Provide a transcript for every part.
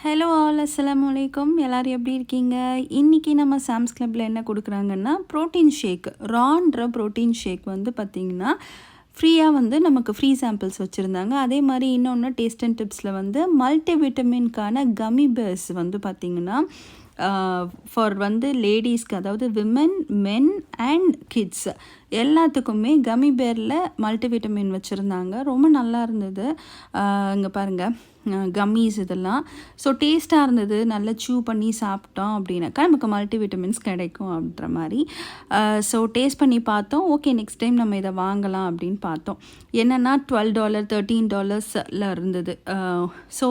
Hello all அஸ்ஸலாமு அலைக்கும். எல்லோரும் எப்படி இருக்கீங்க? இன்றைக்கி நம்ம சாம்ஸ் கிளப்பில் என்ன கொடுக்குறாங்கன்னா ப்ரோட்டீன் ஷேக், ரான்ற ப்ரோட்டீன் ஷேக் வந்து பார்த்திங்கன்னா ஃப்ரீயாக வந்து நமக்கு ஃப்ரீ சாம்பிள்ஸ் வச்சுருந்தாங்க. அதே மாதிரி இன்னொன்று டேஸ்ட் அண்ட் டிப்ஸில் வந்து மல்டி விட்டமின்கான கம்மி பேர்ஸ் வந்து பார்த்திங்கன்னா ஃபார் வந்து லேடிஸ்க்கு, அதாவது விமன், மென் அண்ட் கிட்ஸ் எல்லாத்துக்குமே கம்மி பேரில் மல்டிவிட்டமின் வச்சுருந்தாங்க. ரொம்ப நல்லா இருந்தது. இங்கே பாருங்கள், கம்மீஸ் இதெல்லாம். ஸோ டேஸ்ட்டாக இருந்தது. நல்லா சூ பண்ணி சாப்பிட்டோம் அப்படின்னாக்கா நமக்கு மல்டிவிட்டமின்ஸ் கிடைக்கும் அப்படின்ற மாதிரி. ஸோ டேஸ்ட் பண்ணி பார்த்தோம். ஓகே, நெக்ஸ்ட் டைம் நம்ம இதை வாங்கலாம் அப்படின்னு பார்த்தோம். என்னென்னா $12 $13 இருந்தது. ஸோ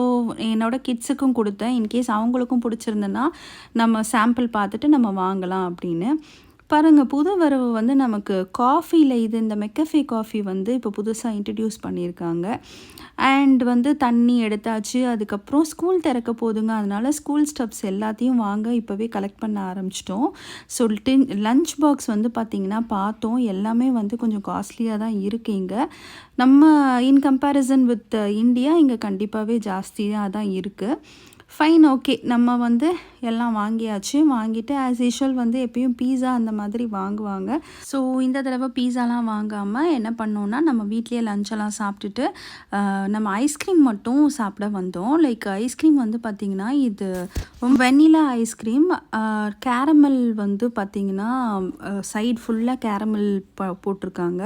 என்னோடய கிட்ஸுக்கும் கொடுத்தேன். இன்கேஸ் அவங்களுக்கும் பிடிச்சிருந்தேன்னா நம்ம சாம்பிள் பார்த்துட்டு நம்ம வாங்கலாம் அப்படின்னு. பாருங்கள், புது வரவு வந்து நமக்கு காஃபியில் இந்த மெக்கஃபே காஃபி வந்து இப்போ புதுசாக இன்ட்ரடியூஸ் பண்ணியிருக்காங்க. அண்ட் வந்து தண்ணி எடுத்தாச்சு. அதுக்கப்புறம் ஸ்கூல் திறக்க போதுங்க. அதனால் ஸ்கூல் ஸ்டப்ஸ் எல்லாத்தையும் வாங்க இப்போவே கலெக்ட் பண்ண ஆரம்பிச்சிட்டோம். சொல்லிட்டு லஞ்ச் பாக்ஸ் வந்து பார்த்திங்கன்னா பார்த்தோம், எல்லாமே வந்து கொஞ்சம் காஸ்ட்லியாக தான் இருக்குது இங்கே. நம்ம இன் கம்பேரிசன் வித் இந்தியா இங்கே கண்டிப்பாகவே ஜாஸ்தியாக தான் இருக்குது. ஃபைன், ஓகே, நம்ம வந்து எல்லாம் வாங்கியாச்சு. வாங்கிட்டு ஆஸ் யூஷுவல் வந்து எப்பயும் பீஸா அந்த மாதிரி வாங்குவாங்க. ஸோ இந்த தடவை பீஸாலாம் வாங்காமல் என்ன பண்ணோன்னா, நம்ம வீட்லேயே லஞ்செல்லாம் சாப்பிட்டுட்டு நம்ம ஐஸ்கிரீம் மட்டும் சாப்பிட வந்தோம். லைக் ஐஸ்கிரீம் வந்து பார்த்திங்கன்னா இது வெண்ணிலா ஐஸ்கிரீம், கேரமல் வந்து பார்த்திங்கன்னா சைடு ஃபுல்லாக கேரமல் போட்டிருக்காங்க.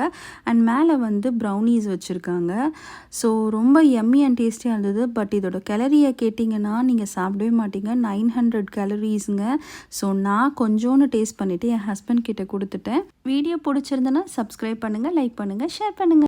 அண்ட் மேலே வந்து ப்ரௌனீஸ் வச்சுருக்காங்க. ஸோ ரொம்ப எம்மி அண்ட் டேஸ்டியாக இருந்தது. பட் இதோட கேலரியை கேட்டிங்கன்னா நீங்கள் சாப்பிடவே மாட்டீங்க. 900 கேலரிஸுங்க. ஸோ நான் கொஞ்சோன்னு டேஸ்ட் பண்ணிவிட்டு என் ஹஸ்பண்ட் கிட்ட கொடுத்துட்டேன். வீடியோ பிடிச்சிருந்தேன்னா சப்ஸ்கிரைப் பண்ணுங்கள், லைக் பண்ணுங்கள், ஷேர் பண்ணுங்கள்.